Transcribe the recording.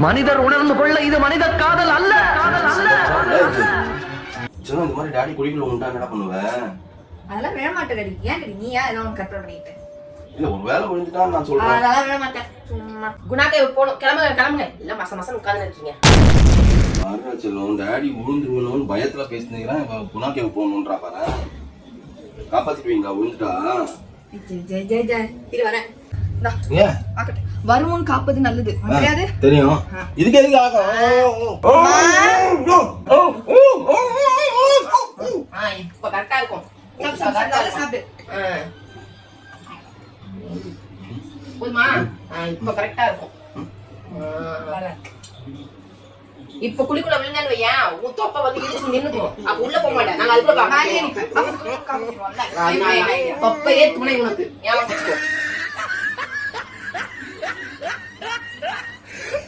மனிதர் உணர்ந்து கொள்ள இது மனித காதல் அல்ல. இந்த மாதிரி டாடி குடிக்கல உண்டா என்ன பண்ணுவேன்? அதெல்லாம் விழ மாட்டேன் டாடி. ஏன் டாடி நீயா ஏதோ கற்பனை பண்ணிட்டு? இல்ல ஒரு வேளை விழுந்துட்டா நான் சொல்றேன். அதெல்லாம் விழ மாட்டேன். சும்மா குணாக்கே போணும். கிளம்புங்க. இல்ல மாசம் உட்கார்ந்து இருக்கீங்க. அருணாச்சலம் டாடி விழுந்துருவேணும்னு பயத்துல பேசுனீங்கன்னா குணாக்கே போகணுன்றா பாரு. காப்பாத்திடுவீங்களா விழுந்துட்டா? இது வரேன். ஏன்? வருமுன் காப்பது நல்லது தெரியாது? தெரியும். இதுக்கு எதுக்கு ஆகும்? இப்ப கரெக்டா இருக்கும். சாப்பிடு. போதுமா? இப்ப கரெக்டா இருக்கும். இப்ப குளிக்குள்ள விழுந்தான்னு வையன், உன் தொப்பை வந்து இடிச்சு நின்னுக்கும். அப்ப உள்ள போக மாட்டேன். நாங்க அதுக்குள்ள தொப்பையே துணை உனக்கு. ஏன்